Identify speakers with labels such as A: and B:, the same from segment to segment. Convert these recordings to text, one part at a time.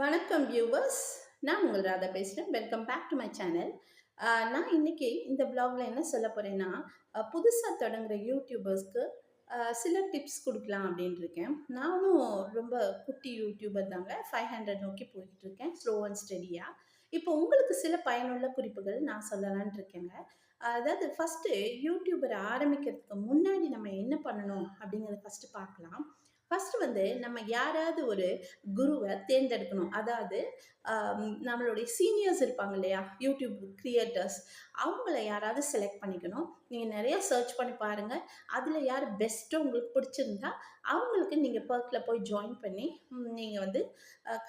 A: வணக்கம் வியூவர்ஸ். நான் உங்கள் ராதா பேசுகிறேன். Welcome back to my channel. நான் இன்னைக்கு இந்த vlogல என்ன சொல்ல போகிறேன்னா, புதுசாக தொடங்குற யூடியூபர்ஸ்க்கு சில டிப்ஸ் கொடுக்கலாம் அப்படின்னு இருக்கேன். நானும் ரொம்ப குட்டி யூடியூபர் தாங்க. 500 நோக்கி போயிட்டு இருக்கேன் ஸ்லோ அண்ட் ஸ்டெடியாக. இப்போ உங்களுக்கு சில பயனுள்ள குறிப்புகள் நான் சொல்லலாம்னு இருக்கேங்க. அதாவது ஃபஸ்ட்டு யூடியூபர் ஆரம்பிக்கிறதுக்கு முன்னாடி நம்ம என்ன பண்ணணும் அப்படிங்கிறத ஃபஸ்ட்டு பார்க்கலாம். ஃபர்ஸ்ட் வந்து நம்ம யாராவது ஒரு குருவை தேர்ந்தெடுக்கணும். அதாவது நம்மளுடைய சீனியர்ஸ் இருப்பாங்க இல்லையா? யூடியூப் கிரியேட்டர்ஸ் அவங்கள யாராவது செலக்ட் பண்ணிக்கணும். நீங்கள் நிறைய சர்ச் பண்ணி பாருங்கள். அதில் யார் பெஸ்ட்டோ உங்களுக்கு பிடிச்சிருந்தா அவங்களுக்கு நீங்கள் பர்க்கில் போய் ஜாயின் பண்ணி நீங்கள் வந்து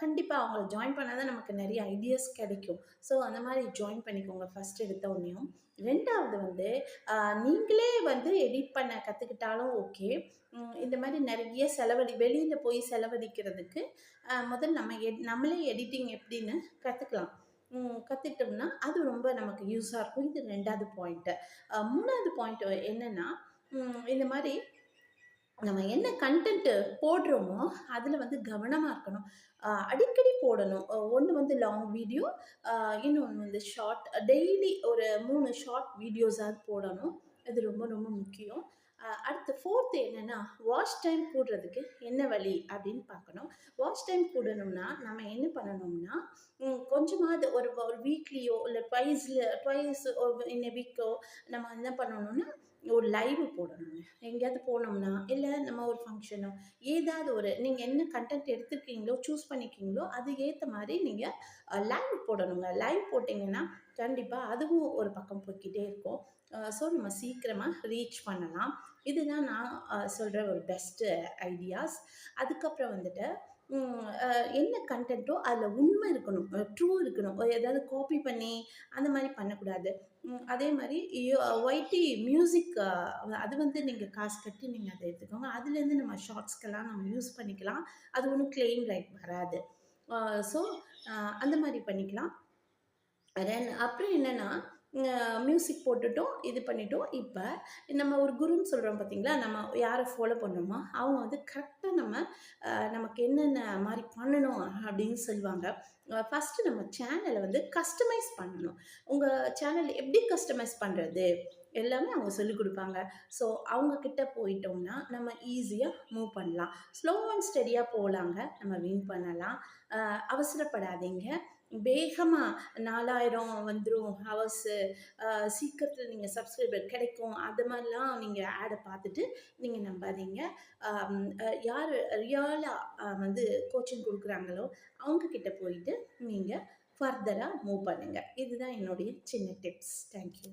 A: கண்டிப்பாக அவங்கள ஜாயின் பண்ணால் தான் நமக்கு நிறைய ஐடியாஸ் கிடைக்கும். ஸோ அந்த மாதிரி ஜாயின் பண்ணிக்கோங்க ஃபஸ்ட் எடுத்த உடனேயும். ரெண்டாவது வந்து நீங்களே வந்து எடிட் பண்ண கற்றுக்கிட்டாலும் ஓகே. இந்த மாதிரி நிறைய வெளியில் போய் செலவழிக்கிறதுக்கு முதல்ல நம்மளே எடிட்டிங் எப்படின்னு கற்றுக்கலாம். கற்றுக்கிட்டோம்னா அது ரொம்ப நமக்கு யூஸாக இருக்கும். இது ரெண்டாவது பாயிண்ட்டு. மூணாவது பாயிண்ட் என்னென்னா, இந்த மாதிரி நம்ம என்ன கண்டென்ட்டு போடுறோமோ அதில் வந்து கவனமாக இருக்கணும். அடிக்கடி போடணும். ஒன்று வந்து லாங் வீடியோ, இன்னொன்று வந்து ஷார்ட். டெய்லி ஒரு 3 ஷார்ட் வீடியோஸாவது போடணும். இது ரொம்ப ரொம்ப முக்கியம். அடுத்து ஃபோர்த்து என்னென்னா, வாட்ச் டைம் கூடுறதுக்கு என்ன வழி அப்படின்னு பார்க்கணும். வாட்ச் டைம் கூடணும்னா நம்ம என்ன பண்ணணும்னா, கொஞ்சமாவது ஒரு ஒரு வீக்லியோ இல்லை ட்வைஸ் இன் எ வீக்கோ நம்ம என்ன பண்ணணும்னா ஒரு லைவ் போடணுங்க. எங்கேயாவது போனோம்னா, இல்லை நம்ம ஒரு ஃபங்க்ஷனோ ஏதாவது ஒரு நீங்கள் என்ன கண்டென்ட் எடுத்துருக்கீங்களோ சூஸ் பண்ணிக்கிங்களோ அது ஏற்ற மாதிரி நீங்கள் லைவ் போடணுங்க. லைவ் போட்டிங்கன்னா கண்டிப்பாக அதுவும் ஒரு பக்கம் போய்க்கிட்டே இருக்கும். ஸோ நம்ம சீக்கிரமாக ரீச் பண்ணலாம். இதுதான் நான் சொல்கிற ஒரு பெஸ்ட்டு ஐடியாஸ். அதுக்கப்புறம் வந்துட்டு என்ன கண்டென்ட்டோ அதில் உண்மை இருக்கணும், ட்ரூ இருக்கணும். ஏதாவது காப்பி பண்ணி அந்த மாதிரி பண்ணக்கூடாது. அதே மாதிரி ஒய்டி மியூசிக், அது வந்து நீங்கள் காசு கட்டி நீங்கள் அதை எடுத்துக்கோங்க. அதுலேருந்து நம்ம ஷார்ட்ஸ்க்கெல்லாம் நம்ம யூஸ் பண்ணிக்கலாம். அது ஒன்றும் கிளைம் ரைட் வராது. ஸோ அந்த மாதிரி பண்ணிக்கலாம். அப்புறம் என்னென்னா, மியூசிக் போட்டுட்டோம், இது பண்ணிட்டோம். இப்போ நம்ம ஒரு குருன்னு சொல்கிறோம் பார்த்தீங்களா? நம்ம யாரை ஃபாலோ பண்ணுறோமோ அவங்க வந்து கரெக்டாக நமக்கு என்னென்ன மாதிரி பண்ணணும் அப்படின்னு சொல்லுவாங்க. ஃபஸ்ட்டு நம்ம சேனலை வந்து கஸ்டமைஸ் பண்ணணும். உங்கள் சேனல் எப்படி கஸ்டமைஸ் பண்ணுறது எல்லாமே அவங்க சொல்லிக் கொடுப்பாங்க. ஸோ அவங்கக்கிட்ட போயிட்டோம்னா நம்ம ஈஸியாக மூவ் பண்ணலாம். ஸ்லோ அண்ட் ஸ்டெடியாக போகலாங்க. நம்ம வின் பண்ணலாம். அவசரப்படாதீங்க. வேகமாக 4000 வந்துடும் ஹவர்ஸு, சீக்கிரத்தில் நீங்கள் சப்ஸ்கிரைபர் கிடைக்கும், அது மாதிரிலாம் நீங்கள் ஆடை பார்த்துட்டு நீங்கள் நம்பாதீங்க. யார் ரியலாக வந்து கோச்சிங் கொடுக்குறாங்களோ அவங்கக்கிட்ட போயிட்டு நீங்கள் ஃபர்தராக மூவ் பண்ணுங்கள். இதுதான் என்னுடைய சின்ன டிப்ஸ். தேங்க்யூ.